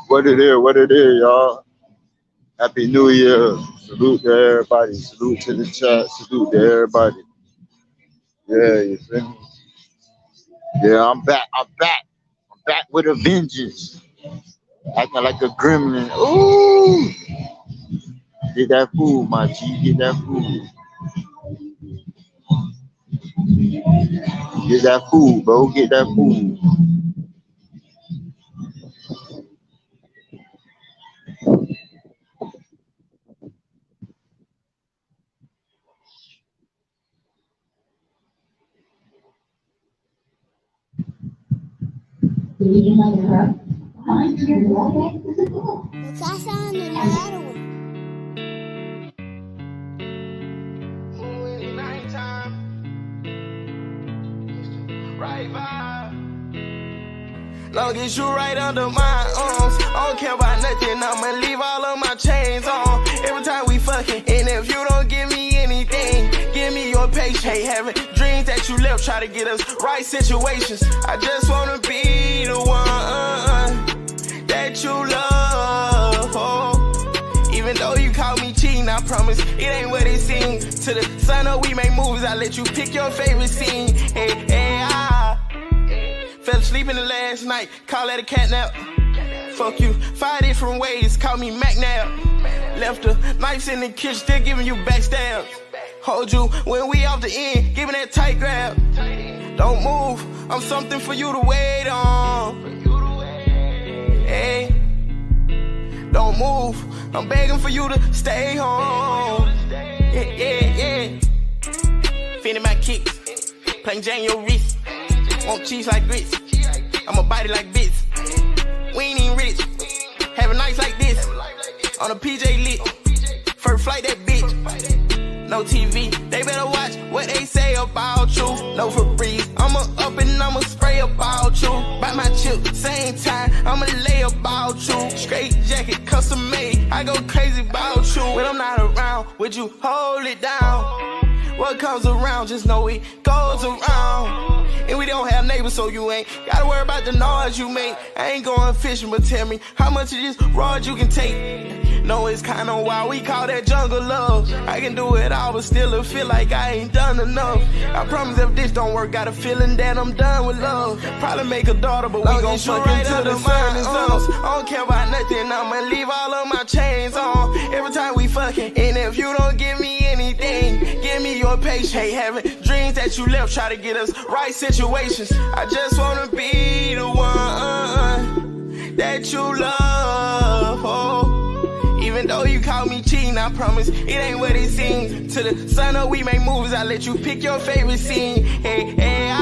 What it is, y'all. Happy New Year. Salute to everybody. Salute to the chat. Salute to everybody. Yeah, you feel me? Yeah, I'm back. I'm back. I'm back with a vengeance. Acting like a gremlin. Ooh. Get that food, my G. Get that food. Get that food, bro. Get that food. Long as you right under my arms, I don't care about nothing, I'ma leave all of my chains on. Every time we fucking, and if you don't give me anything, give me your patience. Hey, having dreams that you left, try to get us right situations. I just wanna be the one that you love, oh. Even though you call me cheating, I promise it ain't what it seems. scenes. To the sun up, we make movies. I let you pick your favorite scene. Hey, hey, fell asleep in the last night. Call that a cat nap. Fuck you, 5 different ways. Call me McNabb. Left the knives in the kitchen, still giving you backstabs. Hold you when we off the end, giving that tight grab. Don't move, I'm something for you to wait on. Hey, don't move, I'm begging for you to stay home. Yeah. Feeling my kicks, playing Jane your wrist. Want cheese like grits, I'ma bite it like bits. We ain't even rich, having nights like this. On a PJ lit, first flight that bitch. No TV, they better watch what they say about you. No Febreze, I'ma up and I'ma spray about you. Bite my chip, same time, I'ma lay about you. Straight jacket, custom made, I go crazy about you. When I'm not around, would you hold it down? What comes around, just know it goes around. And we don't have neighbors, so you ain't gotta worry about the noise you make. I ain't going fishing, but tell me how much of this rod you can take. No, it's kinda wild, we call that jungle love. I can do it all, but still feel like I ain't done enough. I promise if this don't work, got a feeling that I'm done with love. Probably make a daughter, but we gon' fuck right until the sun is up. I don't care about nothing, I'ma leave all of my chains on. Every time we fucking, and if you don't give me anything, give me your patience. Hey, having dreams that you left, try to get us right situations. I just wanna be the one that you love, oh. Even though you call me cheating, I promise it ain't what it seems. To the sun up, we make movies. I let you pick your favorite scene. Hey, hey,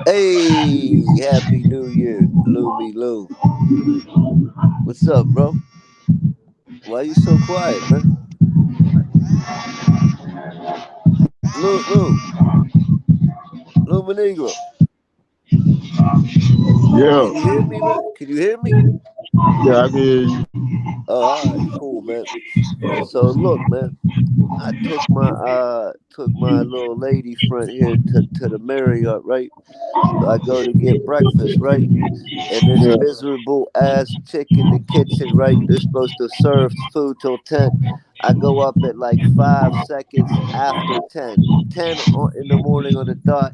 Hey, Happy New Year, Lou Me Lou. What's up, bro? Why you so quiet, man? Lou Manigro. Yeah, Can you hear me, man? Can you hear me? yeah, I can hear you. Oh, all right, cool, man. So look, man, I took my little lady friend here to the Marriott, right? So I go to get breakfast, right? And this Yeah, miserable ass chick in the kitchen, right? They're supposed to serve food till 10. I go up at like 5 seconds after 10. 10 in the morning on the dot.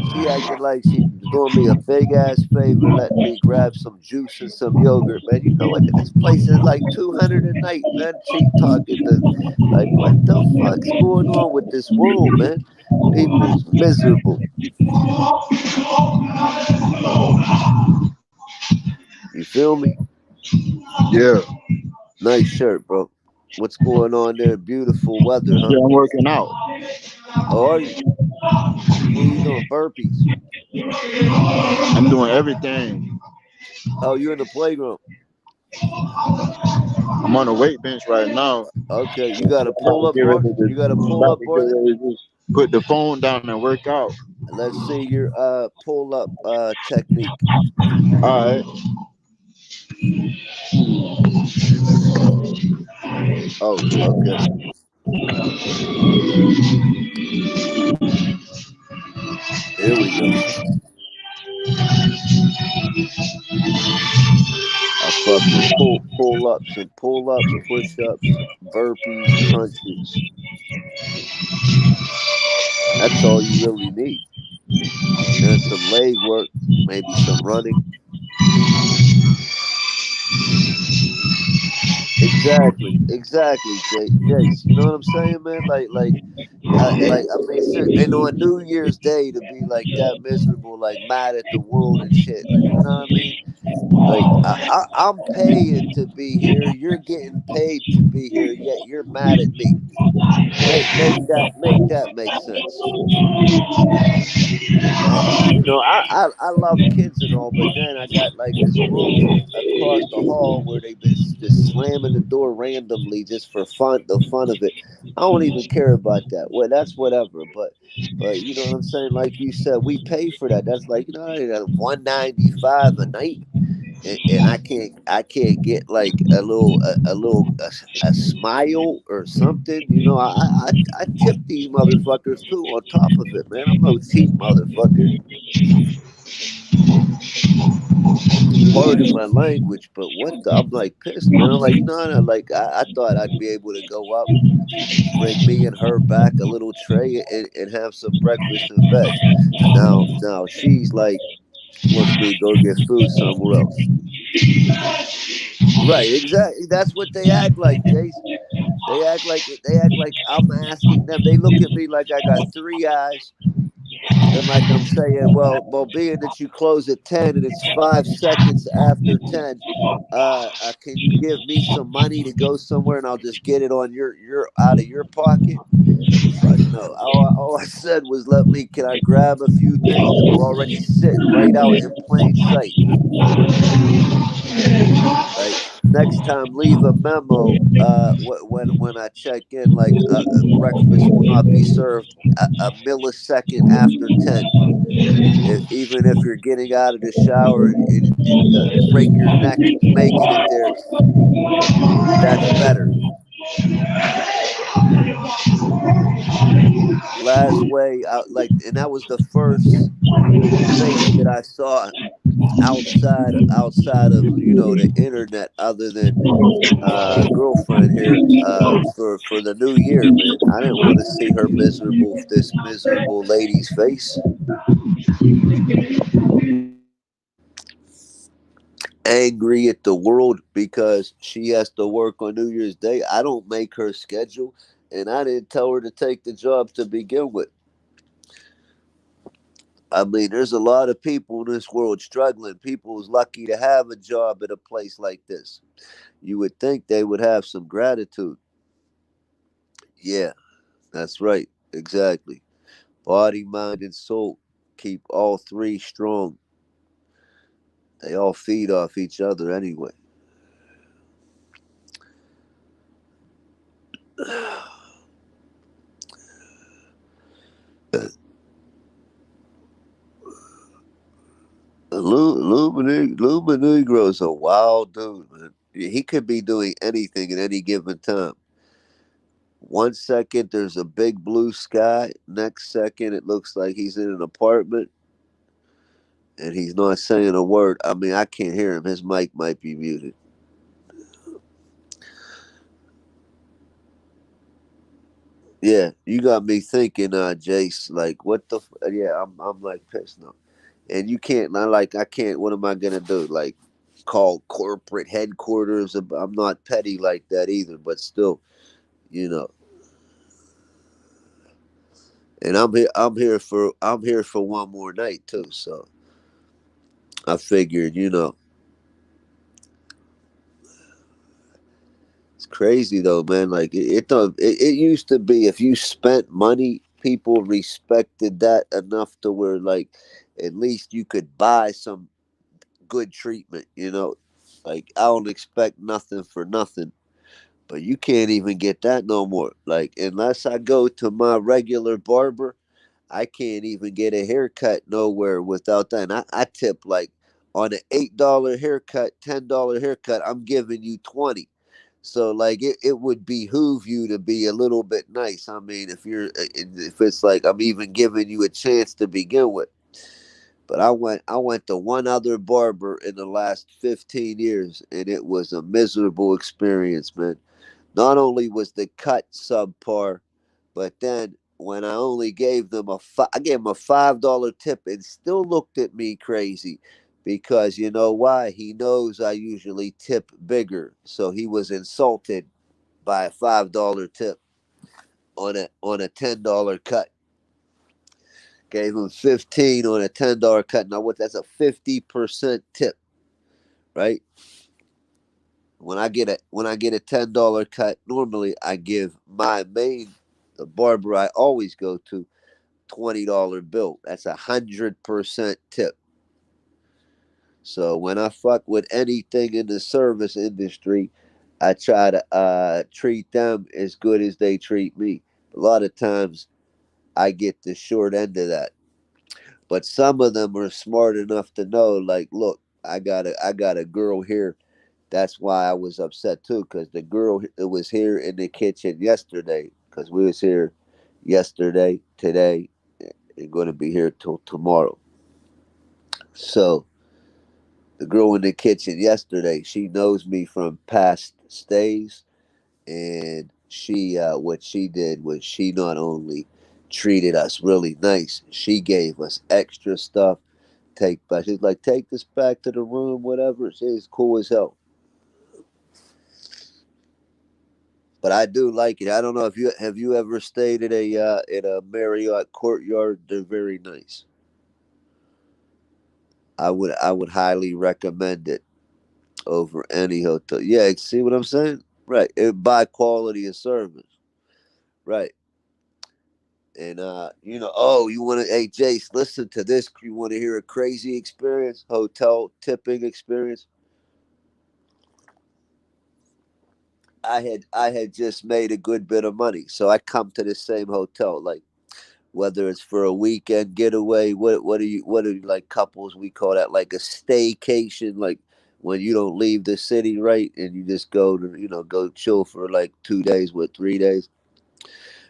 She acted like she's doing me a big ass favor, letting me grab some juice and some yogurt, man. You know what? This place is like 200 a night, man. She talking to, like, what the fuck's going on with this world, man? People's miserable. You feel me? yeah. Nice shirt, bro. What's going on there? Beautiful weather, huh? Yeah, I'm working out. Oh, are you? What are you doing? Burpees. I'm doing everything. Oh, you in the playground. I'm on a weight bench right now. Okay, you got to About pull to up get ready more. to, You got to pull about up to get more than. ready to just put the phone down and work out. Let's see your pull up technique. All right. Oh, okay. Here we go. I fucking pull. pull-ups, push-ups, burpees, crunches. That's all you really need. And some leg work, maybe some running. Exactly, Jace. You know what I'm saying, man? I mean, and on New Year's Day to be like that miserable, like mad at the world and shit. Like, you know what I mean? Like, I'm paying to be here. You're getting paid to be here, yet you're mad at me. Make that make sense. And you know, I love kids and all, but then I got like this room across the hall where they've been just slamming the door randomly just for fun, the fun of it. I don't even care about that. Well, that's whatever. But you know what I'm saying? Like you said, we pay for that. That's like, you know, $195 a night. And I can't get like a smile or something. You know, I tip these motherfuckers too. On top of it, man, I'm no cheap motherfucker. Pardon my language, but I'm like pissed, man. I'm like, you know, like I thought I'd be able to go up, bring me and her back a little tray and have some breakfast and veg. Now she's like wants me to go get food somewhere else. Right, exactly. That's what they act like, Jace. They act like I'm asking them. They look at me like I got three eyes, and like I'm saying, well, being that you close at 10 and it's 5 seconds after 10, can you give me some money to go somewhere and I'll just get it on your out of your pocket? Fuck no. All I said was, can I grab a few things that were already sitting right out in plain sight? Right. Next time, leave a memo. When I check in, like breakfast will not be served a millisecond after 10. Even if you're getting out of the shower and break your neck making it there, that's better. Last way, and that was the first face that I saw outside of the internet, other than girlfriend here for the new year, man. I didn't want to see this miserable lady's face. Angry at the world because she has to work on New Year's Day. I don't make her schedule, and I didn't tell her to take the job to begin with. I mean, there's a lot of people in this world struggling. People who's lucky to have a job at a place like this. You would think they would have some gratitude. Yeah, that's right. Exactly. Body, mind, and soul. Keep all three strong. They all feed off each other anyway. Luma Negro is a wild dude, man. He could be doing anything at any given time. 1 second there's a big blue sky. Next second it looks like he's in an apartment and he's not saying a word. I mean, I can't hear him. His mic might be muted. Yeah, you got me thinking, Jace. Like, what the? Yeah, I'm like pissed now. And you can't. I can't. What am I gonna do? Like, call corporate headquarters? I'm not petty like that either. But still, you know. And I'm here for one more night too. So I figured, it's crazy though, man. Like it used to be if you spent money, people respected that enough to where like at least you could buy some good treatment. Like I don't expect nothing for nothing, but you can't even get that no more. Like unless I go to my regular barber, I can't even get a haircut nowhere without that. And I tip like on an $8 haircut, $10 haircut, I'm giving you 20. So like it would behoove you to be a little bit nice. I mean, if it's like I'm even giving you a chance to begin with. But I went to one other barber in the last 15 years, and it was a miserable experience, man. Not only was the cut subpar, but then when I only gave them I gave him a $5 tip and still looked at me crazy, because you know why? He knows I usually tip bigger, so he was insulted by a $5 tip on a $10 cut. Gave him 15 on a $10 cut. Now what? That's a 50% tip, right? When I get a $10 cut, normally I give the barber I always go to, $20 bill. That's 100% tip. So when I fuck with anything in the service industry, I try to treat them as good as they treat me. A lot of times I get the short end of that. But some of them are smart enough to know, like, look, I got a girl here. That's why I was upset too, because the girl that was here in the kitchen yesterday, because we was here yesterday, today, and going to be here till tomorrow. So the girl in the kitchen yesterday, she knows me from past stays, and what she did was she not only treated us really nice, she gave us extra stuff. She's like, take this back to the room, whatever. She's cool as hell. But I do like it. I don't know if you ever stayed at a Marriott Courtyard. They're very nice. I would highly recommend it over any hotel. Yeah, see what I'm saying? Right. It by quality of service. Right. And oh, you want to, hey Jace, listen to this. You want to hear a crazy experience, hotel tipping experience? I had just made a good bit of money, so I come to the same hotel, like whether it's for a weekend getaway. What are you like couples? We call that like a staycation, like when you don't leave the city, right, and you just go to go chill for like 2 days, 3 days.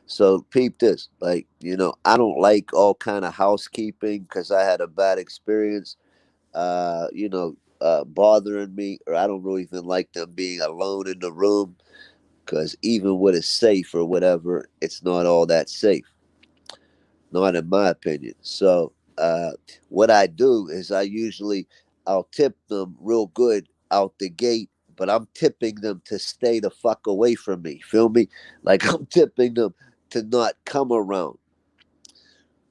So peep this, like I don't like all kind of housekeeping because I had a bad experience. Bothering me, or I don't really even like them being alone in the room, because even with a safe or whatever, it's not all that safe, not in my opinion. So what I do is I'll tip them real good out the gate, but I'm tipping them to stay the fuck away from me. Feel me? Like I'm tipping them to not come around.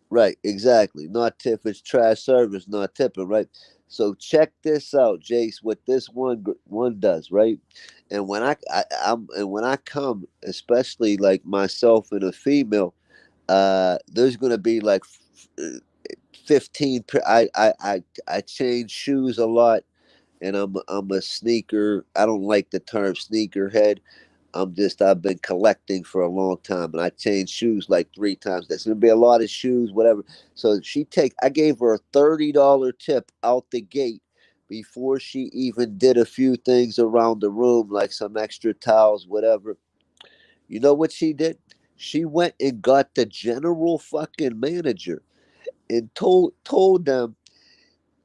Right, exactly. Not tip. It's trash service, not tipping. Right. So check this out, Jace. What this one does, right? And when I come, especially like myself and a female, there's gonna be like 15. I change shoes a lot, and I'm a sneaker. I don't like the term sneakerhead. I've been collecting for a long time, and I changed shoes like 3 times. There's gonna be a lot of shoes, whatever. So I gave her a $30 tip out the gate before she even did a few things around the room, like some extra towels, whatever. You know what she did? She went and got the general fucking manager and told them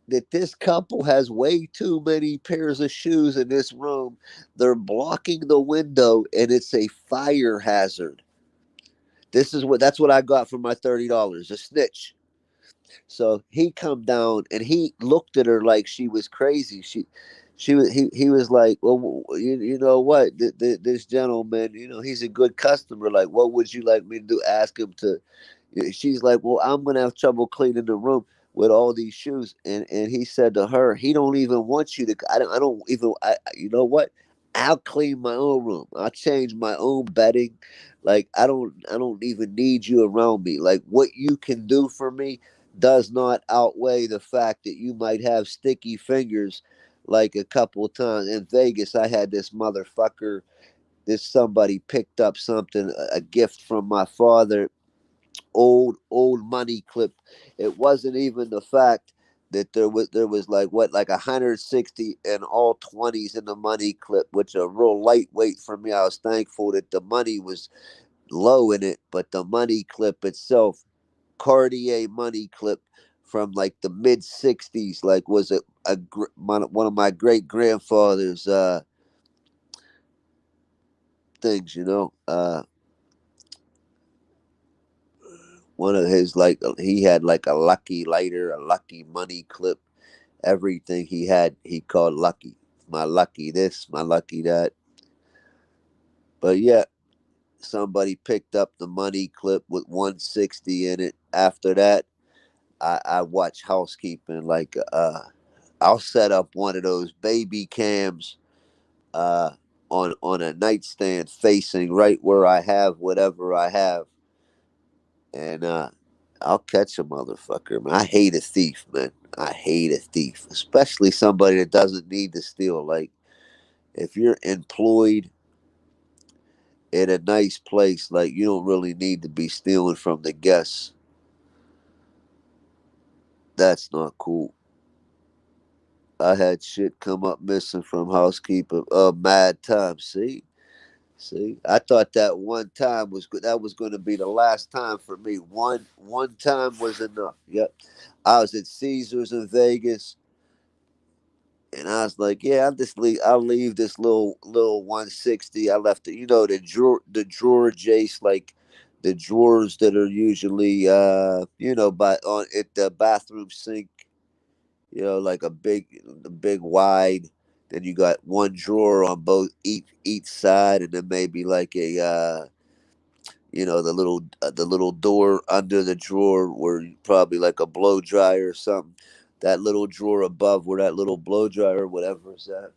that this couple has way too many pairs of shoes in this room. They're blocking the window and it's a fire hazard. That's what I got for my $30. A snitch. So he come down and he looked at her like she was crazy. He was like, well, you know what, this gentleman, he's a good customer. Like, what would you like me to do? Ask him to. She's like, well, I'm gonna have trouble cleaning the room with all these shoes. And he said to her, he don't even want you to. I don't even. You know what? I'll clean my own room. I'll change my own bedding. Like I don't even need you around me. Like what you can do for me does not outweigh the fact that you might have sticky fingers. Like a couple of times in Vegas, I had this motherfucker. This somebody picked up something, a gift from my father, old money clip. It wasn't even the fact that there was like 160 and all 20s in the money clip, which are real lightweight for me. I was thankful that the money was low in it, but the money clip itself, Cartier money clip from like the mid '60s. Like, was it one of my great grandfather's things? One of his, like, he had like a lucky lighter, a lucky money clip. Everything he had, he called lucky. My lucky this, my lucky that. But yeah, somebody picked up the money clip with 160 in it. After that, I watch housekeeping. Like, I'll set up one of those baby cams uh, on a nightstand facing right where I have whatever I have, and I'll catch a motherfucker. Man, I hate a thief, man. I hate a thief, especially somebody that doesn't need to steal. Like, if you're employed in a nice place, like, you don't really need to be stealing from the guests. That's not cool. I had shit come up missing from housekeeping. Mad time. See. I thought that one time was good. That was going to be the last time for me. One time was enough. Yep. I was at Caesars in Vegas, and I was like, yeah, I'll leave this little 160. I left it. The drawer Jace, like the drawers that are usually by on at the bathroom sink, like the big wide. Then you got one drawer on both each side, and then maybe like a the little door under the drawer where probably like a blow dryer or something. That little drawer above where that little blow dryer or whatever is at,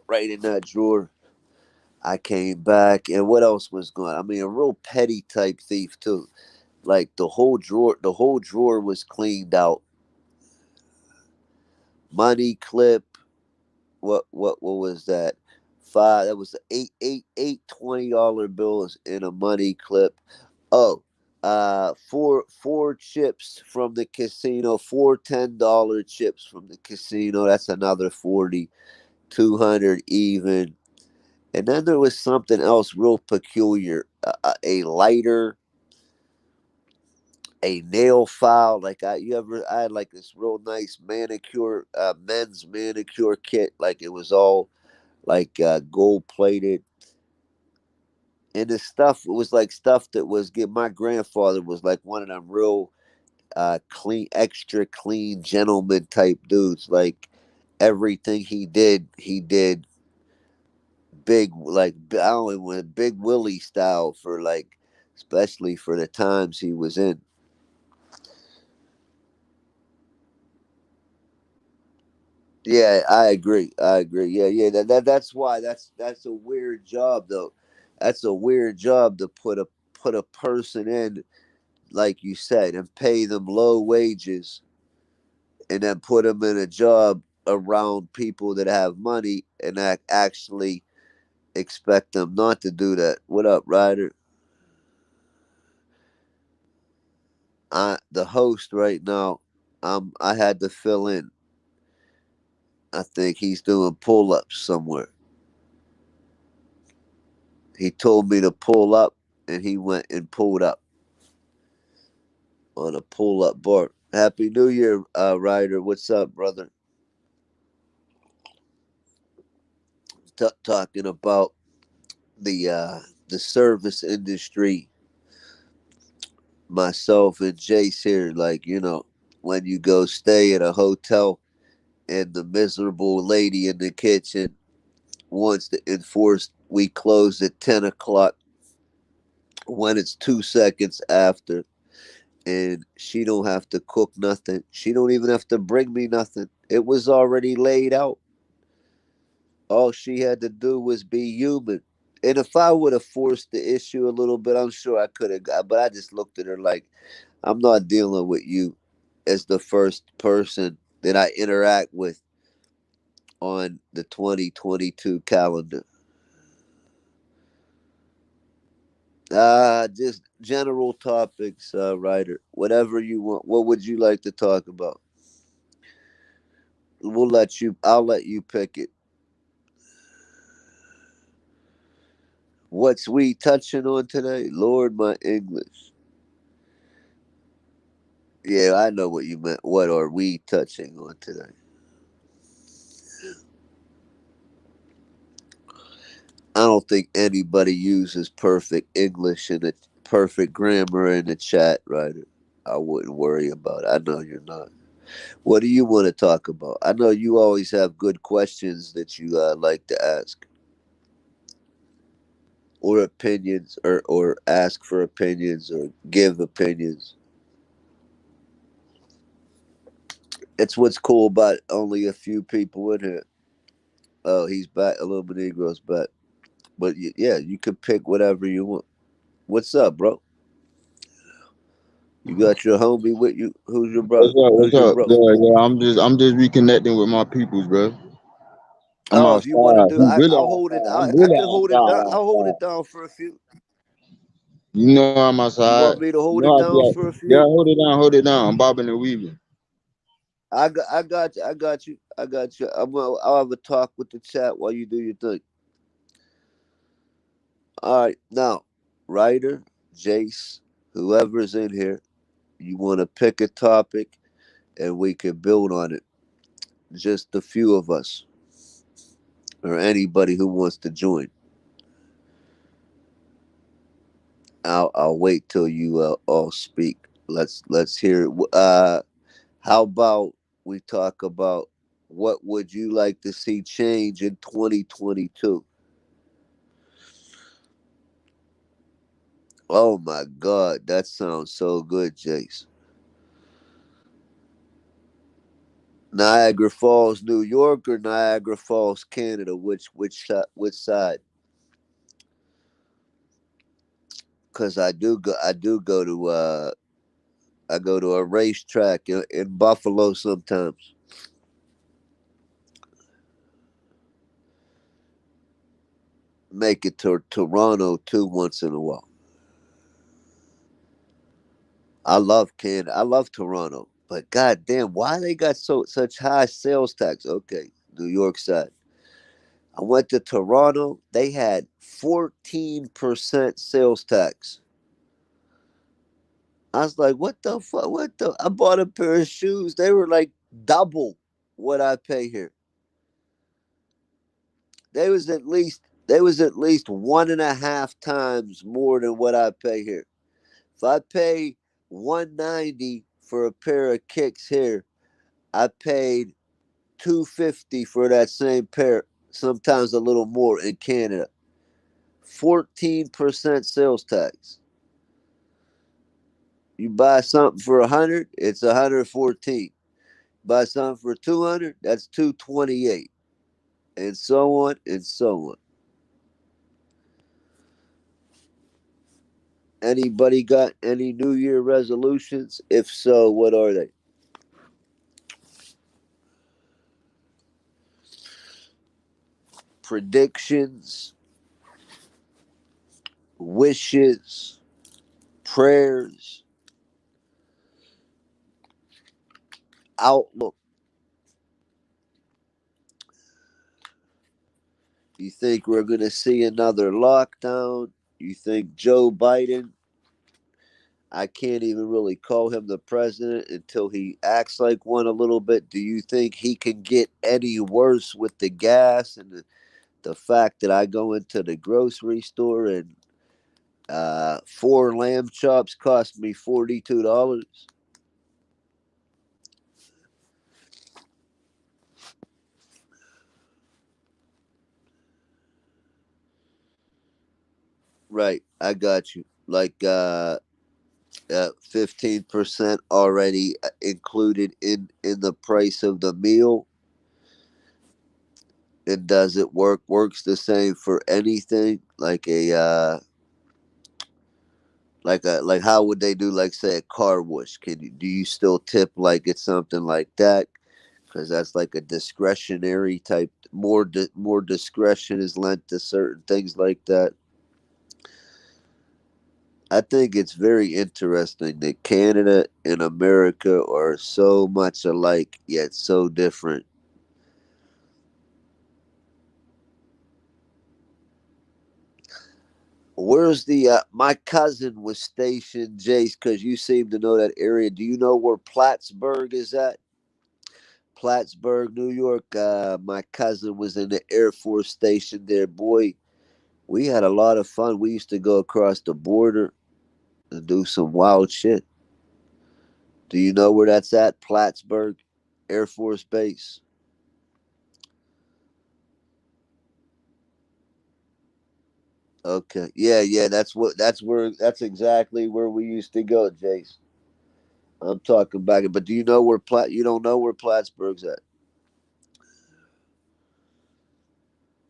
right in that drawer. I came back, and what else was going? I mean, a real petty type thief too. Like the whole drawer was cleaned out. Money clip. What was that? Five. That was eight $20 bills in a money clip. Oh, four chips from the casino. Four $10 chips from the casino. That's another 40, 200 even. And then there was something else real peculiar. A lighter, a nail file. Like, I had like this real nice manicure, men's manicure kit. Like, it was all like gold plated. And the stuff, it was like stuff that was good. My grandfather was like one of them real clean, extra clean gentleman type dudes. Like, everything he did big, like, I don't know, Big Willie style, for like, especially for the times he was in. Yeah, I agree. I agree. Yeah. That's why that's a weird job though. That's a weird job to put a person in, like you said, and pay them low wages, and then put them in a job around people that have money, and actually expect them not to do that. What up, Ryder? The host right now. I had to fill in. I think he's doing pull ups somewhere. He told me to pull up, and he went and pulled up on a pull up bar. Happy New Year, Ryder. What's up, brother? Talking about the service industry. Myself and Jace here, like, when you go stay at a hotel, and the miserable lady in the kitchen wants to enforce we close at 10 o'clock when it's 2 seconds after, and she don't have to cook nothing. She don't even have to bring me nothing. It was already laid out. All she had to do was be human. And if I would have forced the issue a little bit, I'm sure I could have got. But I just looked at her like, I'm not dealing with you as the first person that I interact with on the 2022 calendar. Just general topics, Ryder. Whatever you want. What would you like to talk about? I'll let you pick it. What's we touching on today? Lord, my English. Yeah, I know what you meant. What are we touching on today? I don't think anybody uses perfect English and a perfect grammar in the chat, Ryder. I wouldn't worry about it. I know you're not. What do you want to talk about? I know you always have good questions that you like to ask, or opinions, or ask for opinions, or give opinions. It's what's cool about only a few people in here. Oh, he's back. A little bit Negro's back. But yeah, you can pick whatever you want. What's up, bro? You got your homie with you. Who's your What's brother? up? What's Who's your up? bro? Yeah, yeah. I'm just reconnecting with my peoples, bro. I'm Oh, if you want to outside. do, I'm really I'll hold it. outside. I'm I really can hold it outside. down. I'll hold Outside. it down for a few. You know I'm You outside. want me to You hold know it I be down out. for a Yeah, few? hold it down. Hold it down. I'm bobbing and weaving. I got you. I got you. I got you. I'll have a talk with the chat while you do your thing. All right, now, Ryder, Jace, whoever's in here, you want to pick a topic and we can build on it. Just a few of us, or anybody who wants to join. I'll wait till you all speak. Let's hear it. How about we talk about what would you like to see change in 2022? Oh my God, that sounds so good, Jace. Niagara Falls, New York, or Niagara Falls, Canada? Which side? Because I do go to I go to a racetrack in Buffalo sometimes. Make it to Toronto too once in a while. I love Canada. I love Toronto. But goddamn, why they got such high sales tax? Okay, New York side. I went to Toronto. They had 14% sales tax. I was like, what the fuck? What the? I bought a pair of shoes. They were like double what I pay here. They was at least 1.5 times more than what I pay here. If I pay 190 for a pair of kicks here, I paid 250 for that same pair, sometimes a little more in Canada. 14% sales tax. You buy something for 100, it's 114. Buy something for 200, that's 228, and so on and so on. Anybody got any New Year resolutions? If so, what are they? Predictions, wishes, prayers, outlook. You think we're going to see another lockdown? You think Joe Biden, I can't even really call him the president until he acts like one a little bit. Do you think he can get any worse with the gas and the fact that I go into the grocery store and four lamb chops cost me $42? Right, I got you. Like 15% already included in the price of the meal. And does it works the same for anything like like how would they do, like, say, a car wash? Do you still tip like it's something like that? Because that's like a discretionary type. More discretion is lent to certain things like that. I think it's very interesting that Canada and America are so much alike yet so different. Where's the my cousin was stationed, Jace, because you seem to know that area. Do you know where Plattsburgh is at? Plattsburgh, New York. My cousin was in the Air Force station there. Boy, we had a lot of fun. We used to go across the border and do some wild shit. Do you know where that's at? Plattsburgh Air Force Base. Okay. Yeah, yeah, that's exactly where we used to go, Jace. I'm talking back, but do you know where you don't know where Plattsburgh's at?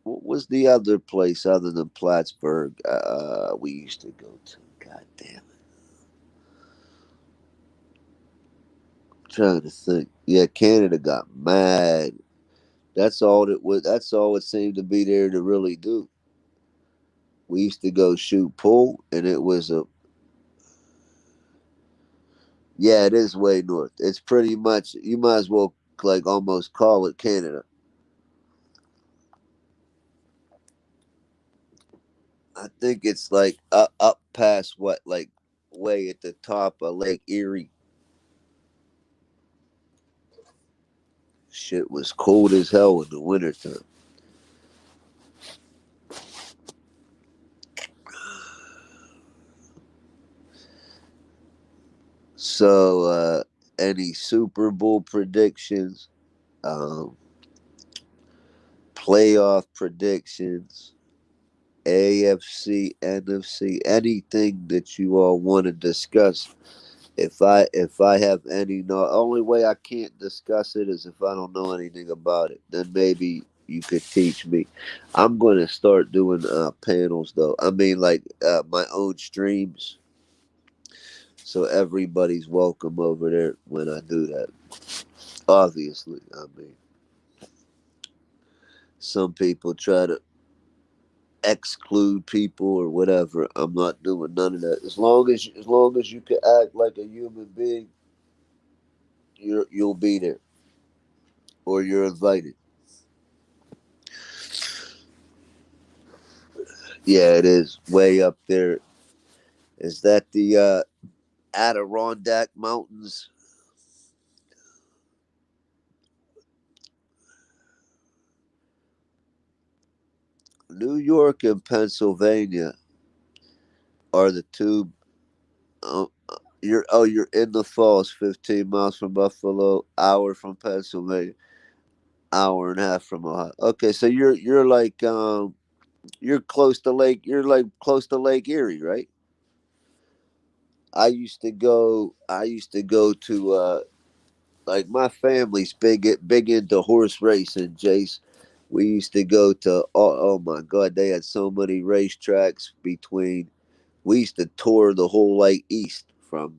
What was the other place other than Plattsburgh we used to go to? God damn it. I'm trying to think. Yeah, Canada got mad. That's all it seemed to be there to really do. We used to go shoot pool and it was a yeah, it is way north. It's pretty much you might as well like almost call it Canada. I think it's like up past what, like way at the top of Lake Erie. Shit was cold as hell in the wintertime. So, any Super Bowl predictions, um, playoff predictions, AFC, NFC, anything that you all want to discuss? If I have any, no, only way I can't discuss it is if I don't know anything about it. Then maybe you could teach me. I'm going to start doing panels though. I mean, like my own streams, so everybody's welcome over there when I do that. Obviously, I mean, some people try to exclude people or whatever. I'm not doing none of that. As long as you can act like a human being, you'll be there or you're invited. Yeah, it is way up there. Is that the Adirondack Mountains? New York and Pennsylvania are the two. Uh, you're in the falls, 15 miles from Buffalo, hour from Pennsylvania, hour and a half from Ohio. Okay, so you're like you're close to Lake. You're like close to Lake Erie, right? I used to go to like my family's big into horse racing, Jace. We used to go to oh my god, they had so many racetracks between. We used to tour the whole like east from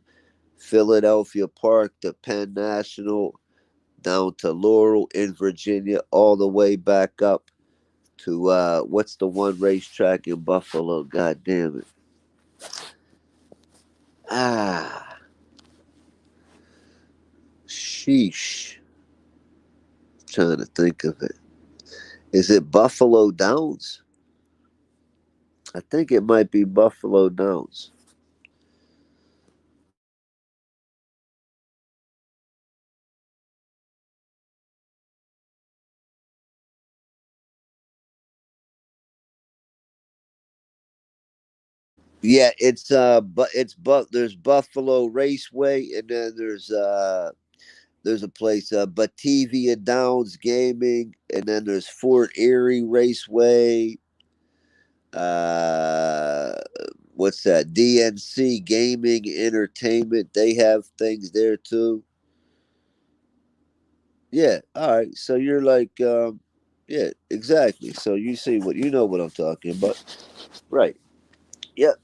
Philadelphia Park to Penn National down to Laurel in Virginia, all the way back up to what's the one racetrack in Buffalo? God damn it! Ah, sheesh. Trying to think of it. Is it Buffalo Downs? I think it might be Buffalo Downs. Yeah, but there's Buffalo Raceway, and then there's a place Batavia Downs Gaming, and then there's Fort Erie Raceway. Uh, what's that? DNC Gaming Entertainment. They have things there too. Yeah. All right. So you're like, yeah, exactly. So you know what I'm talking about, right? Yep.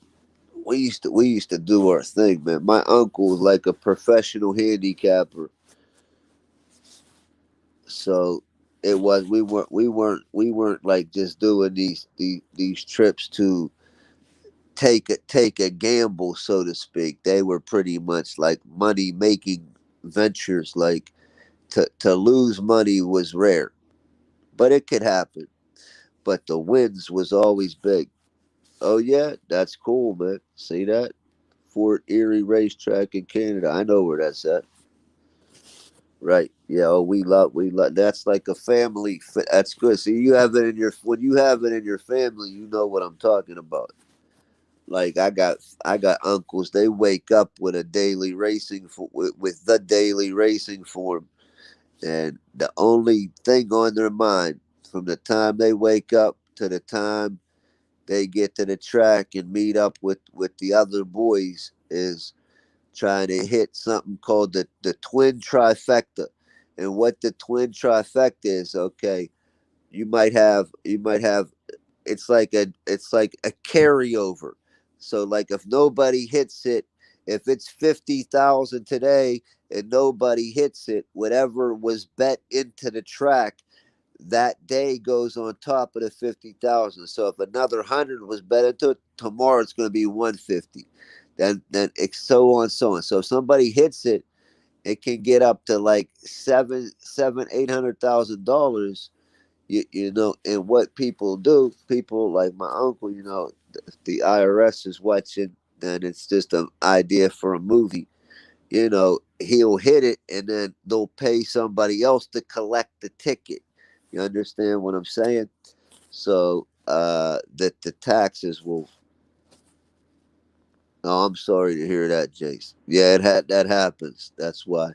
We used to do our thing, man. My uncle was like a professional handicapper, so we weren't like just doing these trips to take a gamble, so to speak. They were pretty much like money making ventures. Like to lose money was rare, but it could happen. But the wins was always big. Oh yeah, that's cool, man. See that? Fort Erie Racetrack in Canada. I know where that's at. Right. Yeah. Oh, we love. That's like a family. That's good. See, you have it in your when you have it in your family, you know what I'm talking about. Like I got uncles. They wake up with a daily racing with the daily racing form, and the only thing on their mind from the time they wake up to the time they get to the track and meet up with the other boys is trying to hit something called the twin trifecta. And what the twin trifecta is, okay, you might have it's like a carryover. So like if nobody hits it, if it's 50,000 today and nobody hits it, whatever was bet into the track that day goes on top of the 50,000. So if another 100 was bet into it, tomorrow it's going to be 150. Then it's so on so on. So if somebody hits it, it can get up to like $800,000. You know, and what people do, people like my uncle, the IRS is watching, and it's just an idea for a movie. He'll hit it, and then they'll pay somebody else to collect the ticket. You understand what I'm saying? So that the taxes will. Oh, I'm sorry to hear that, Jace. Yeah, that happens. That's why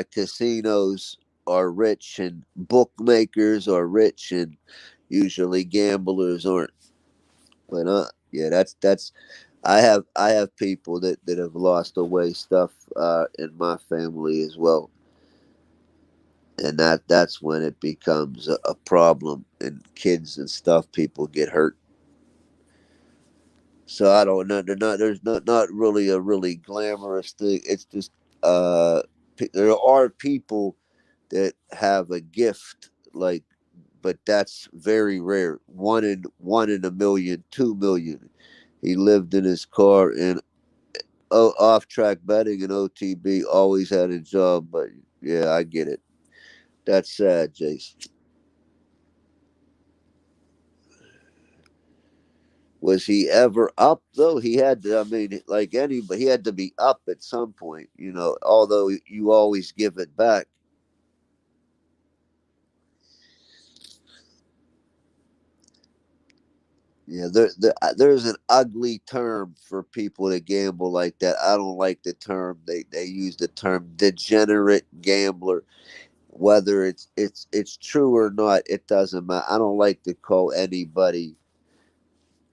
casinos are rich and bookmakers are rich and usually gamblers aren't. But yeah, that's I have people that have lost away stuff in my family as well, and that's when it becomes a problem and kids and stuff. People get hurt. So I don't know. There's not really a really glamorous thing. It's just there are people that have a gift like, but that's very rare. One in a million, 2 million. He lived in his car and off track betting and OTB always had a job. But yeah, I get it. That's sad, Jason. Was he ever up though? He had to. I mean, like anybody, he had to be up at some point. Although you always give it back. Yeah, there's an ugly term for people that gamble like that. I don't like the term. They use the term degenerate gambler. Whether it's true or not, it doesn't matter. I don't like to call anybody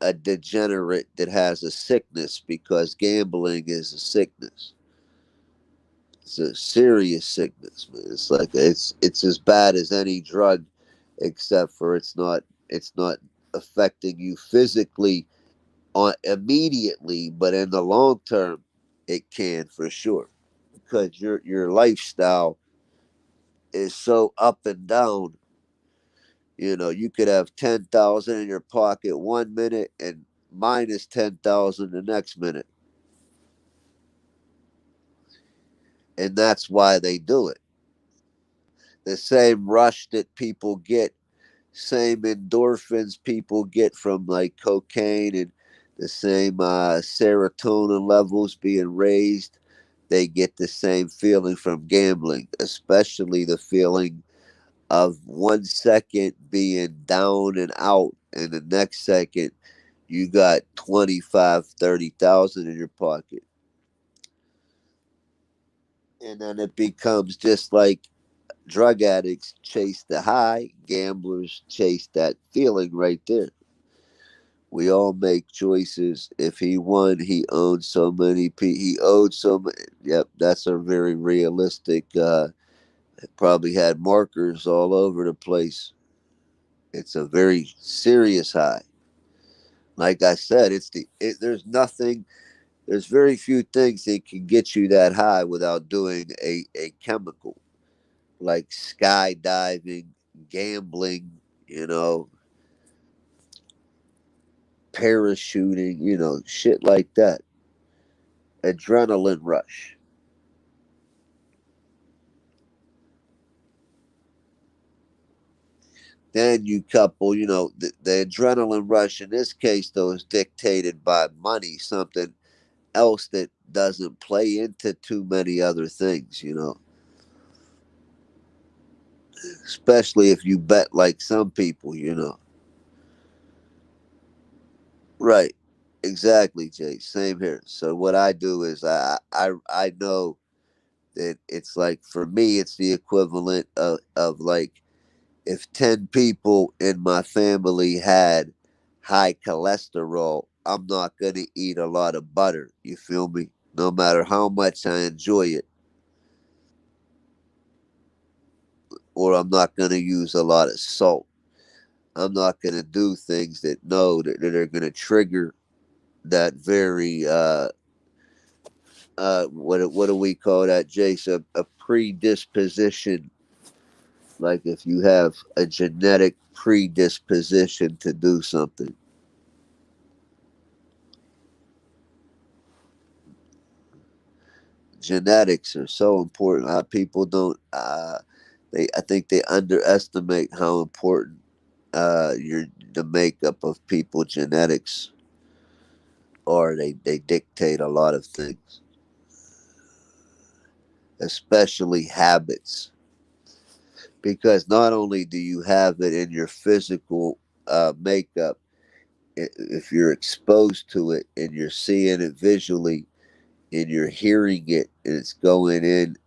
a degenerate that has a sickness because gambling is a sickness. It's a serious sickness, man. It's like it's as bad as any drug, except for it's not affecting you physically on immediately, but in the long term, it can for sure because your lifestyle is so up and down. You could have 10,000 in your pocket 1 minute and minus 10,000 the next minute, and that's why they do it. The same rush that people get, same endorphins people get from like cocaine, and the same serotonin levels being raised, they get the same feeling from gambling, especially the feeling of 1 second being down and out, and the next second you got 25, 30,000 in your pocket. And then it becomes just like drug addicts chase the high, gamblers chase that feeling right there. We all make choices. If he won, he owned so many. He owed so many. Yep, that's a very realistic. Probably had markers all over the place. It's a very serious high. Like I said, there's nothing. There's very few things that can get you that high without doing a chemical like skydiving, gambling, you know, parachuting, shit like that. Adrenaline rush. Then you couple, the adrenaline rush in this case, though, is dictated by money, something else that doesn't play into too many other things. Especially if you bet like some people. Right. Exactly, Jay. Same here. So what I do is I know that it's like for me it's the equivalent of like if 10 people in my family had high cholesterol, I'm not going to eat a lot of butter. You feel me? No matter how much I enjoy it, or I'm not going to use a lot of salt. I'm not going to do things that are going to trigger that very what do we call that, Jason? A predisposition. Like if you have a genetic predisposition to do something. Genetics are so important. People don't. I think they underestimate how important your the makeup of people genetics are. They dictate a lot of things, especially habits. Because not only do you have it in your physical makeup, if you're exposed to it and you're seeing it visually and you're hearing it and it's going in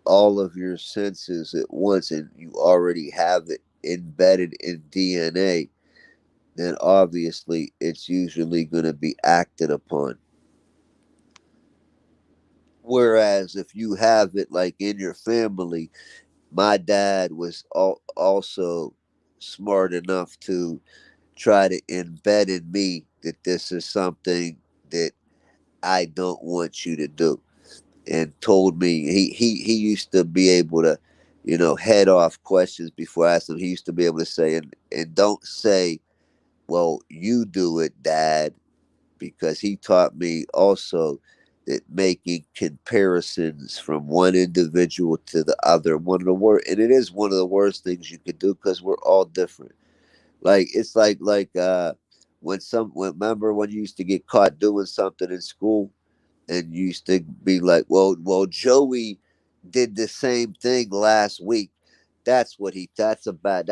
all of your senses at once and you already have it embedded in DNA, then obviously it's usually going to be acted upon. Whereas if you have it like in your family, my dad was also smart enough to try to embed in me that this is something that I don't want you to do. And told me he used to be able to, head off questions before I asked him. He used to be able to say, and don't say, well, you do it, Dad, because he taught me also that making comparisons from one individual to the other, one of the worst, and it is one of the worst things you could do because we're all different. Like it's like remember when you used to get caught doing something in school and you used to be like, well, Joey did the same thing last week. That's a bad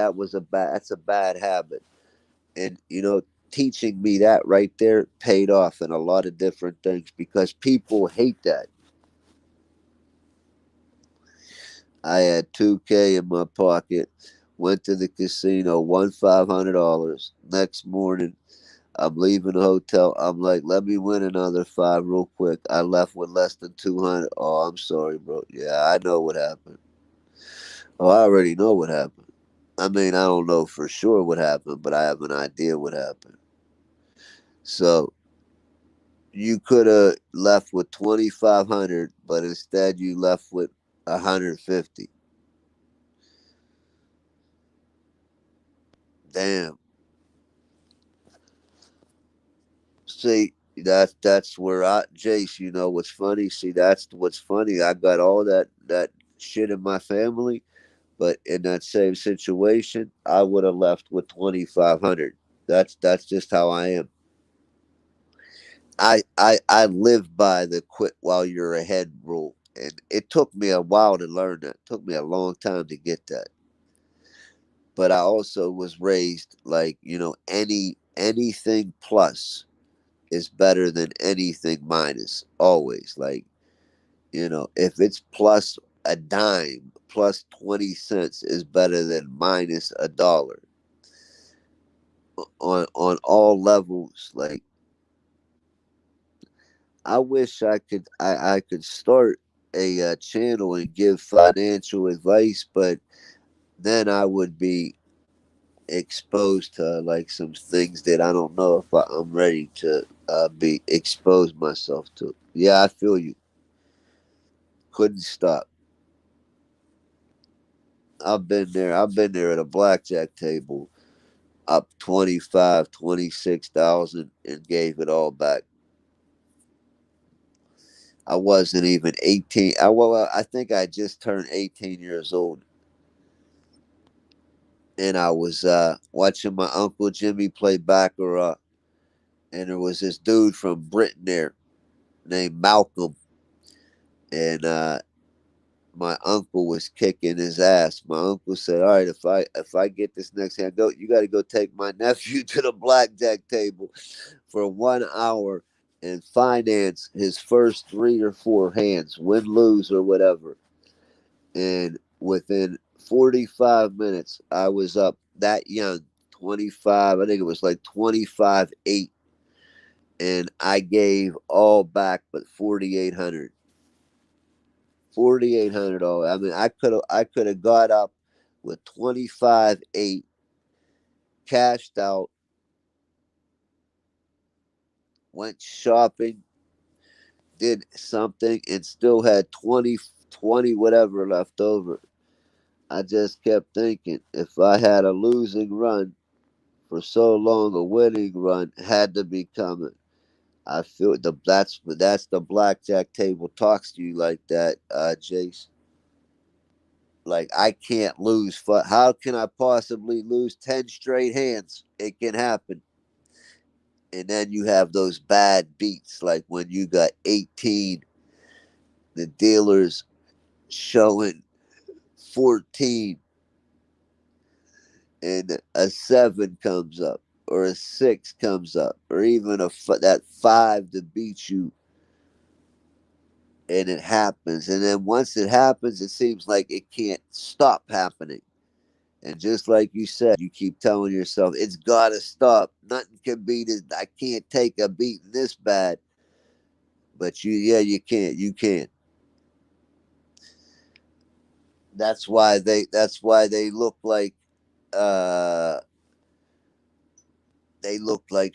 habit. And teaching me that right there paid off in a lot of different things because people hate that. I had 2K in my pocket, went to the casino, won $500. Next morning, I'm leaving the hotel. I'm like, let me win another five real quick. I left with less than 200. Oh, I'm sorry, bro. Yeah, I know what happened. Oh, I already know what happened. I mean, I don't know for sure what happened, but I have an idea what happened. So you could have left with 2,500, but instead you left with 150. Damn. See, that's where Jace. You know what's funny? See, that's what's funny. I got all that shit in my family, but in that same situation, I would have left with 2,500. That's just how I am. I live by the quit while you're ahead rule, and it took me a while to learn that. It took me a long time to get that. But I also was raised like anything plus is better than anything minus. Always like if it's plus a dime, plus 20 cents is better than minus a dollar on all levels. Like I wish I could start a channel and give financial advice, but then I would be exposed to like some things that I don't know if I'm ready to be exposed myself to. Yeah, I feel you. Couldn't stop. I've been there. I've been there at a blackjack table, up 25, 26,000, and gave it all back. I wasn't even 18. I think I just turned 18 years old. and I was watching my Uncle Jimmy play baccarat, and there was this dude from Britain there named Malcolm, and my uncle was kicking his ass. My uncle said, "All right, if I get this next hand, go. You got to go take my nephew to the blackjack table for 1 hour and finance his first 3 or 4 hands, win, lose, or whatever." And within 45 minutes, I was up that young, 25. I think it was like 25-8, and I gave all back but 4,800. 4,800 all. I mean, I could have got up with 25-8, cashed out, went shopping, did something, and still had 20 whatever left over. I just kept thinking, if I had a losing run for so long, a winning run had to be coming. I feel that's the blackjack table talks to you like that, Jace. Like, I can't lose. How can I possibly lose 10 straight hands? It can happen. And then you have those bad beats, like when you got 18, the dealers showing 14, and a 7 comes up, or a 6 comes up, or even that 5 to beat you, and it happens. And then once it happens, it seems like it can't stop happening. And just like you said, you keep telling yourself, it's got to stop. Nothing can beat it. I can't take a beating this bad. But yeah, you can't. You can't. That's why uh, they look like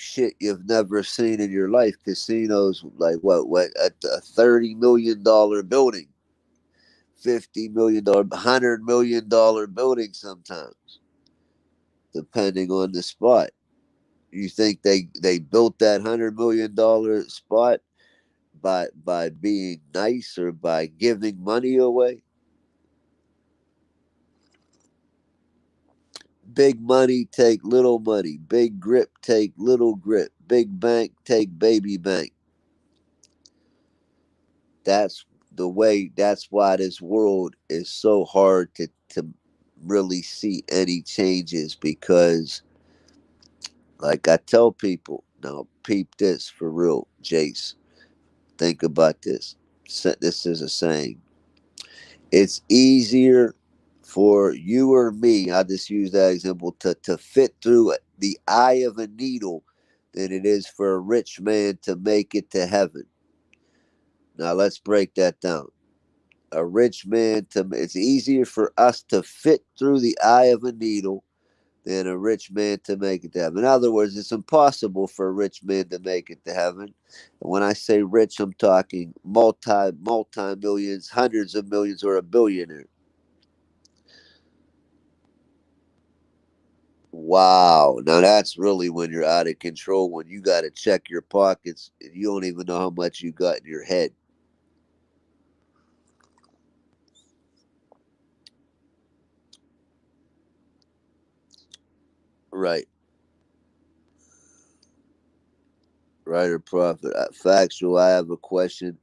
shit you've never seen in your life. Casinos, like what a $30 million building, $50 million, $100 million building sometimes, depending on the spot. You think they built that $100 million spot by being nice or by giving money away? Big money take little money. Big grip take little grip. Big bank take baby bank. That's the way. That's why this world is so hard to really see any changes, because, like I tell people, now peep this for real, Jace. Think about this. This is a saying. It's easier for you or me, I'll just use that example, to fit through the eye of a needle than it is for a rich man to make it to heaven. Now let's break that down. A rich man it's easier for us to fit through the eye of a needle than a rich man to make it to heaven. In other words, it's impossible for a rich man to make it to heaven. And when I say rich, I'm talking multi millions, hundreds of millions, or a billionaire. Wow. Now that's really when you're out of control, when you got to check your pockets and you don't even know how much you got in your head. Right. Right, or prophet. Factual. I have a question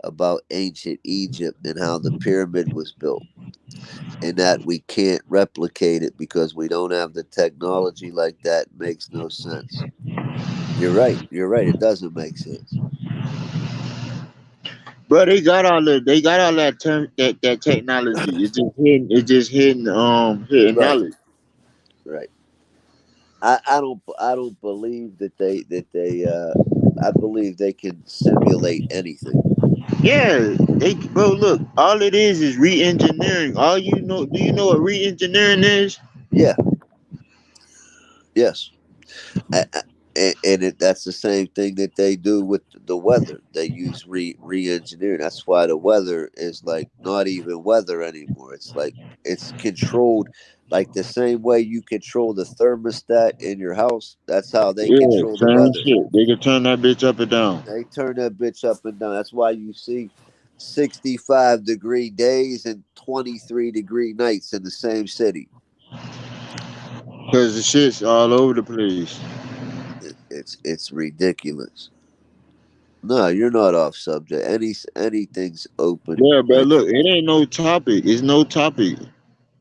about ancient Egypt and how the pyramid was built, and that we can't replicate it because we don't have the technology like that. Makes no sense. You're right. You're right. It doesn't make sense. But they got all that technology. It's just hidden Right. knowledge. Right. I don't believe that they I believe they can simulate anything. Yeah, bro. Look, all it is re-engineering. All you know, do you know what re-engineering is? Yeah. Yes. That's the same thing that they do with the weather. They use re-engineering. That's why the weather is like not even weather anymore. It's like it's controlled, like the same way you control the thermostat in your house. That's how they Yeah, control the same weather. shit. They can turn that bitch up and down. They turn that bitch up and down. That's why you see 65-degree days and 23-degree nights in the same city. Cause the shit's all over the place. It's ridiculous. No, you're not off subject. Anything's open Yeah, but right look, it ain't no topic. It's no topic.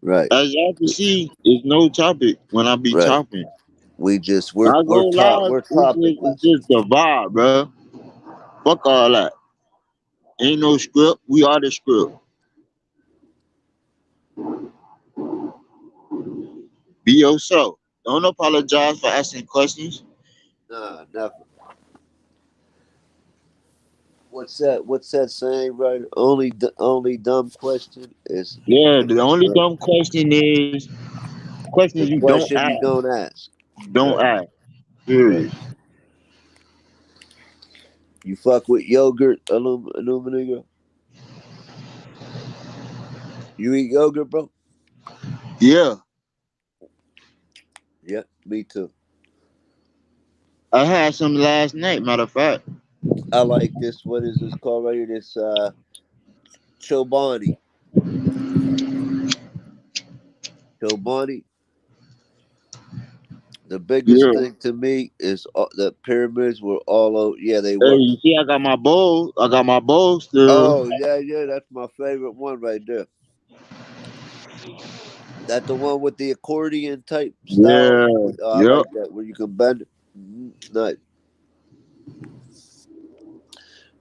right As y'all can see, it's no topic when I be right. talking. We just When I go live, we're it's topicless. just the vibe, bro. Fuck all that. Ain't no script. We are the script. Be yourself. Don't apologize for asking questions. Nah, never. What's that saying? Right? Only dumb question is Yeah, the only dumb question is questions the you don't question ask. you don't ask. Don't Right, ask. right. Period. You fuck with yogurt, Illuminago? You eat yogurt, bro? Yeah, Yeah, me too. I had some last night. Matter of fact. I like this. What is this called right here? This Chobani. Chobani. The biggest Yeah. thing to me is the pyramids were all over. Yeah, they Hey, were. you see, I got my bowl. I got my bowl still. Oh yeah, yeah. That's my favorite one right there. That the one with the accordion type style. Yeah. Oh, I Yep. like that where you can bend it. Nice.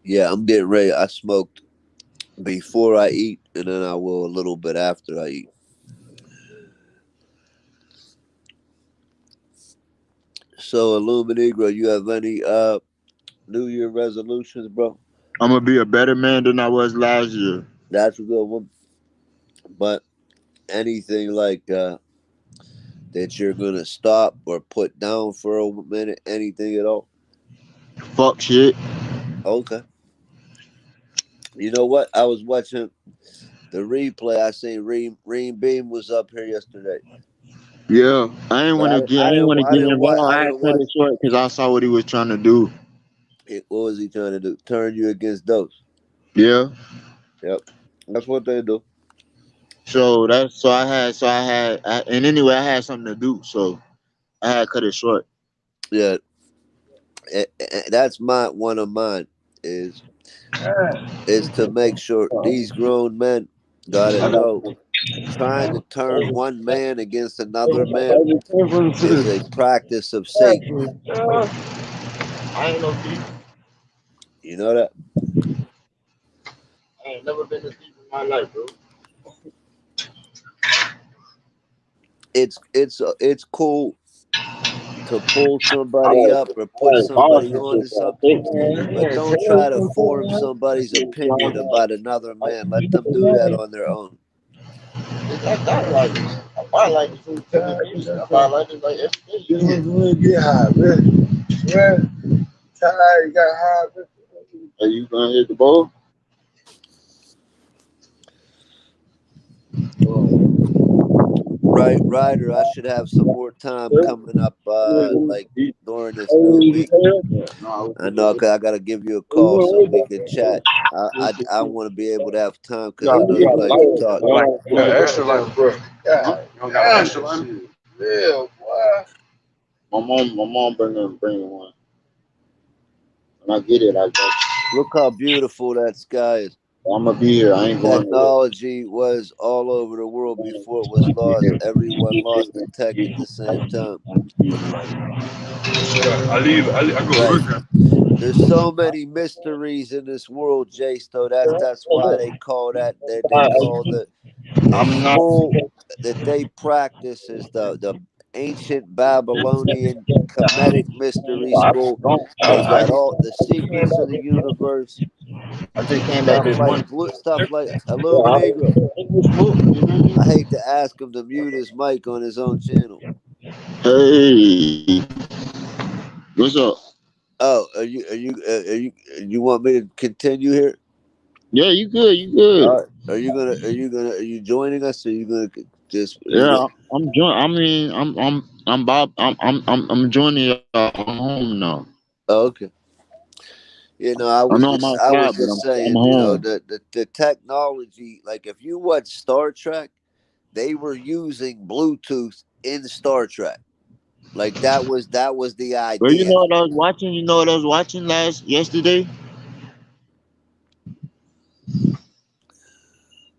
Yeah, I'm getting ready. I smoked before I eat, and then I will a little bit after I eat. So, Illuminegro, you have any New Year resolutions, bro? I'm gonna be a better man than I was last year. That's a good one. But anything like that you're gonna stop or put down for a minute, anything at all? Fuck shit. Okay. You know what? I was watching the replay. I seen Reem Beam was up here yesterday, Yeah. I ain't but wanna get. I ain't wanna get involved. I had cut watch. it short because I saw what he was trying to do. What was he trying to do? Turn you against those? Yeah. Yep, that's what they do. And anyway I had something to do, so I had cut it short. Yeah, that's one of mine is to make sure these grown men gotta know trying to turn one man against another man is a practice of Satan. I ain't no thief. You know that? I ain't never been a thief in my life, bro. It's cool to pull I somebody like up or I put like boss somebody and onto shit, so I something, think, but don't try to form somebody's opinion about another man. Let them do that on their own. I got like this. I buy like this food every I buy like this like every day. You get high, man. Yeah. Tired, you got high. Are you gonna hit the ball? Right, Ryder, I should have some more time coming up like during this new week. I know 'cause I got to give you a call so we can chat. I want to be able to have time because I know you like to talk. Yeah, extra life, bro. Yeah, you got extra life. Yeah, boy. My mom bring one. When I get it, I go. Look how beautiful that sky is. I'm gonna be here. I ain't going nowhere. Technology was all over the world before it was lost. Everyone lost the tech at the same time. I go to Right. work. There's so many mysteries in this world, Jace. Though that's why they call they call the I'm not. school that they practice is the ancient Babylonian Kemetic mystery school. They got all the secrets of the universe, I just came back this morning. stuff like Illuminegro. I hate to ask him to mute his mic on his own channel. Hey, what's up? Oh, you want me to continue here? Yeah, you good? You good? Are you joining us? Or are you gonna Yeah, I'm joining. I mean, I'm Bob. I'm joining y'all. I'm home now. Oh, okay. I I was know I'm just outside, but I'm saying, home. the technology. Like if you watch Star Trek, they were using Bluetooth in Star Trek. Like that was the But you idea. know what I was watching? You know what I was watching yesterday?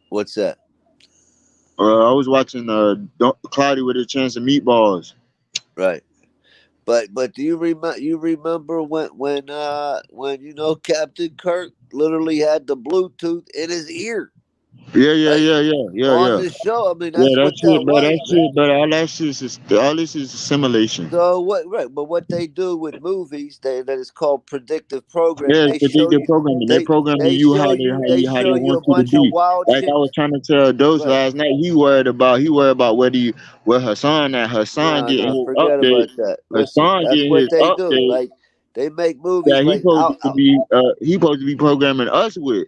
What's that? I was watching Cloudy with a Chance of Meatballs. Right. But do you remember when Captain Kirk literally had the Bluetooth in his ear, Yeah, yeah, right? yeah, yeah, yeah, On yeah. the show. I mean, Yeah, that's that what that shit, but was, that man. shit, but all this is a simulation. So what? Right, but what they do with movies, that is called predictive programming. Yeah, They because show they're you, programming. They're they programming they you show you, they how they show you want a you to bunch of be. wild Like I shit. was trying to tell Dose Right. last night, he worried about where Hassan at. Hassan No, getting no, his forget update. about that. Listen, Hassan that's getting what his they do. update Like they make movies that like out. he supposed to be programming us with.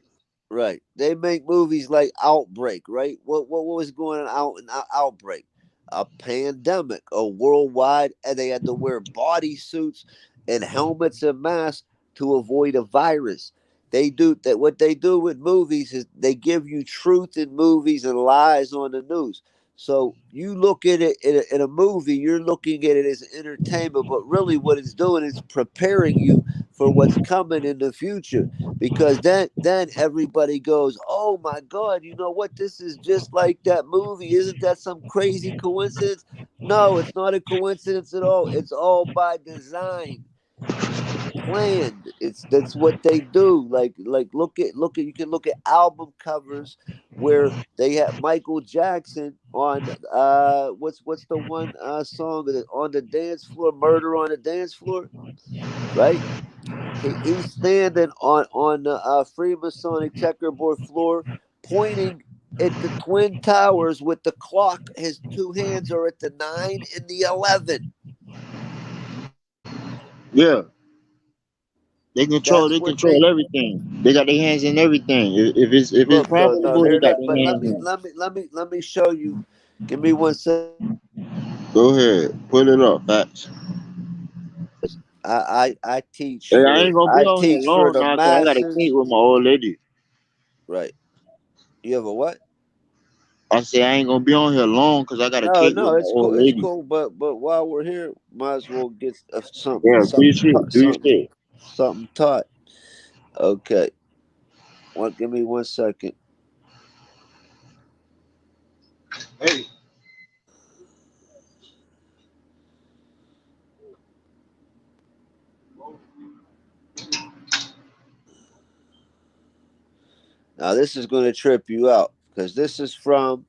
Right. They make movies like Outbreak, right? What was going on out in Outbreak? A pandemic, a worldwide, and they had to wear body suits and helmets and masks to avoid a virus. They do that. What they do with movies is they give you truth in movies and lies on the news. So you look at it in a movie, you're looking at it as entertainment, but really what it's doing is preparing you for what's coming in the future, because then everybody goes, "Oh my God, you know what? This is just like that movie. Isn't that some crazy coincidence?" No, it's not a coincidence at all. It's all by design. It's planned. That's what they do. Like look at you can look at album covers where they have Michael Jackson on what's the one song on the dance floor, Murder on the Dance Floor, right? He's standing on the Freemasonic checkerboard floor, pointing at the twin towers with the clock. His two hands are at the 9 and the 11. Yeah, That's they what they control everything. They got their hands in everything. If it's look. No. profitable, they Here, got their hands in. let me show you. Give me one second. Go ahead, pull it up, facts. I teach Hey, I for ain't gonna be on here long the now, cause I got a masses. cake with my old lady. Right. You have a what? I say I ain't gonna be on here long because I got a No, cake with no, my it's old cool. It's lady. cool. But while we're here, might as well get Yeah, do your shit. Do your something shit. something taught. Okay. Give me one second. Hey. Now this is going to trip you out because this is from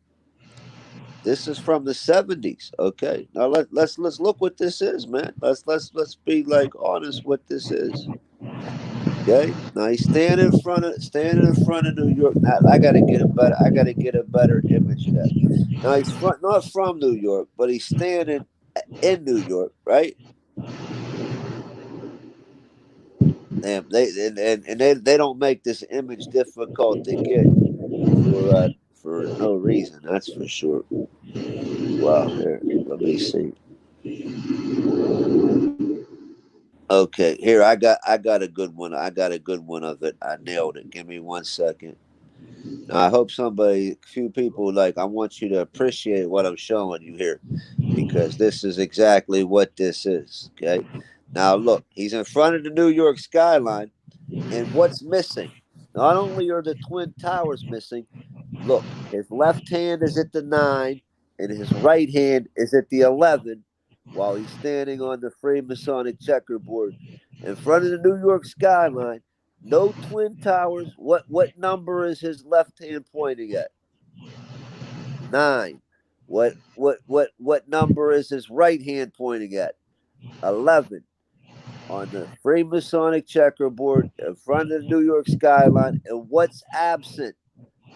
the 70s. Okay. Now let's look what this is, man. Let's be like honest what this is. Okay. Now he's standing in front of New York. Now I gotta get a better image of that. Now not from New York, but he's standing in New York, right? And they don't make this image difficult to get for no reason. That's for sure. Wow. Here, let me see. Okay, here I got a good one. I got a good one of it. I nailed it. Give me one second. Now, I hope few people like. I want you to appreciate what I'm showing you here, because this is exactly what this is. Okay. Now look, he's in front of the New York skyline, and what's missing? Not only are the twin towers missing, look, his left hand is at the 9, and his right hand is at the 11, while he's standing on the Freemasonic checkerboard in front of the New York skyline. No twin towers. What number is his left hand pointing at? 9. What number is his right hand pointing at? 11. On the Freemasonic checkerboard in front of the New York skyline. And what's absent?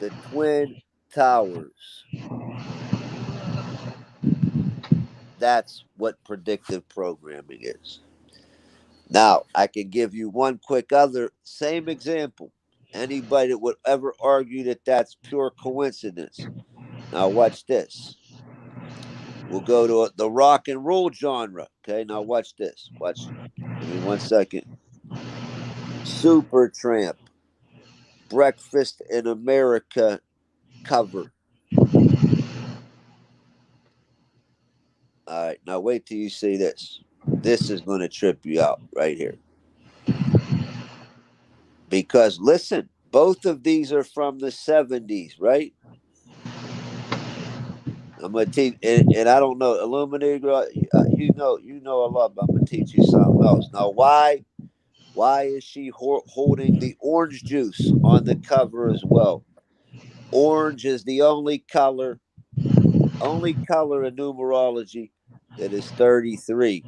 The twin towers. That's what predictive programming is. Now, I can give you one quick other same example. Anybody that would ever argue that that's pure coincidence. Now, watch this. We'll go to the rock and roll genre. Okay, now watch this. Watch. Give me one second. Super Tramp, Breakfast in America cover. All right, now wait till you see this. This is going to trip you out right here. Because listen, both of these are from the 70s, right? I'm gonna teach, and I don't know, Illuminator. You know a lot, but I'm gonna teach you something else. Now, why is she holding the orange juice on the cover as well? Orange is the only color in numerology that is 33.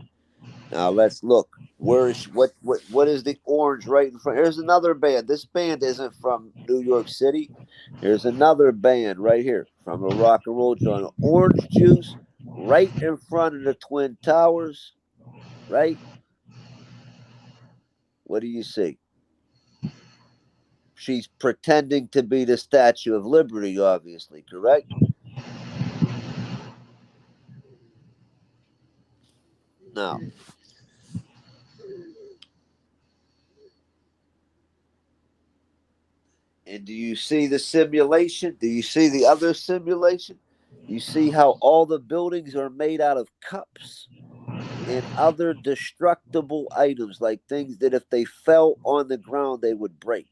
Now let's look. What is the orange right in front? Here's another band. This band isn't from New York City. Here's another band right here from a rock and roll joint. Orange juice right in front of the Twin Towers. Right? What do you see? She's pretending to be the Statue of Liberty, obviously, correct? Now, and do you see the simulation? Do you see the other simulation? You see how all the buildings are made out of cups and other destructible items, like things that if they fell on the ground, they would break.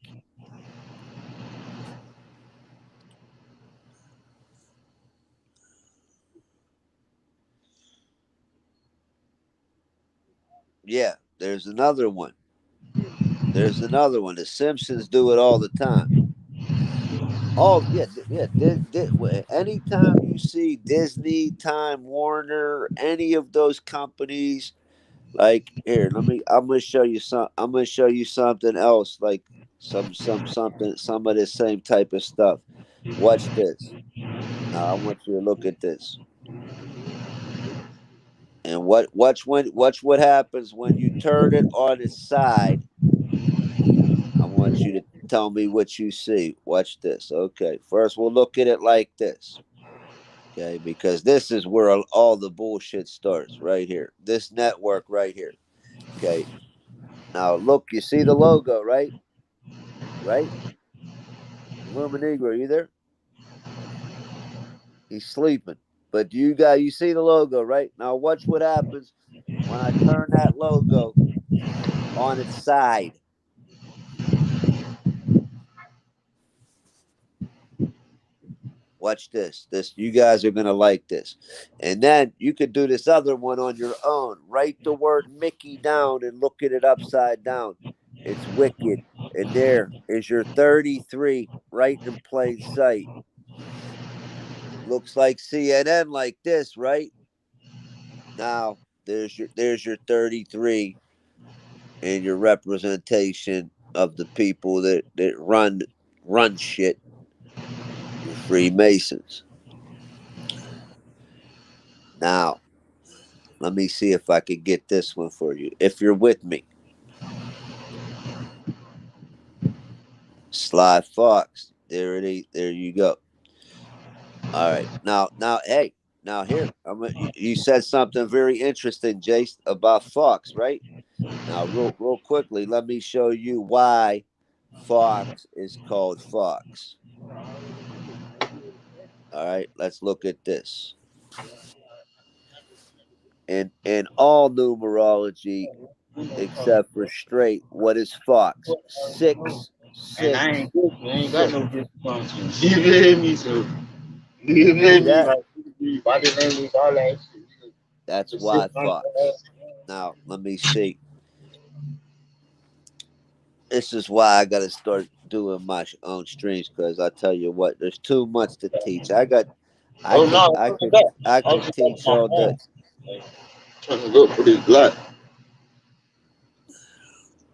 Yeah, there's another one. The Simpsons do it all the time. Oh yeah. Anytime you see Disney, Time Warner, any of those companies, like here, I'm gonna show you some. I'm gonna show you something else, like some of the same type of stuff. Watch this. Now I want you to look at this. And watch what happens when you turn it on its side. I want you to tell me what you see. Watch this. Okay. First we'll look at it like this. Okay, because this is where all the bullshit starts, right here. This network right here. Okay. Now look, you see the logo, right? Right? Luminegro, are you there? He's sleeping. But you see the logo, right? Now watch what happens when I turn that logo on its side. Watch this. You guys are gonna like this. And then you could do this other one on your own. Write the word Mickey down and look at it upside down. It's wicked. And there is your 33 right in plain sight. Looks like CNN like this, right? Now there's your 33 and your representation of the people that run shit. Your Freemasons. Now, let me see if I can get this one for you. If you're with me. Sly Fox. There it is. There you go. All right. Now, hey. Now here, you said something very interesting, Jace, about Fox, right? Now, real quickly, let me show you why Fox is called Fox. All right, let's look at this. In all numerology, except for straight, what is Fox? 6. And I ain't got no dysfunction. You feel me? So you feel me? Like body language, all that shit. That's why Fox. Now let me see. This is why I got to start doing my own streams, because I tell you what, there's too much to teach. I can teach all day. Trying to look for this black.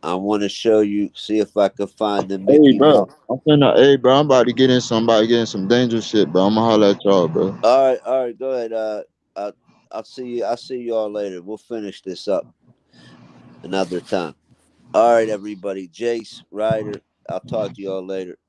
I want to show you, see if I can find the Mickey Mouse. Hey, bro, I'm about to get in some dangerous shit, bro. I'm gonna holler at y'all, bro. All right, go ahead. I'll see y'all later. We'll finish this up another time. All right, everybody. Jace, Ryder, I'll talk to y'all later.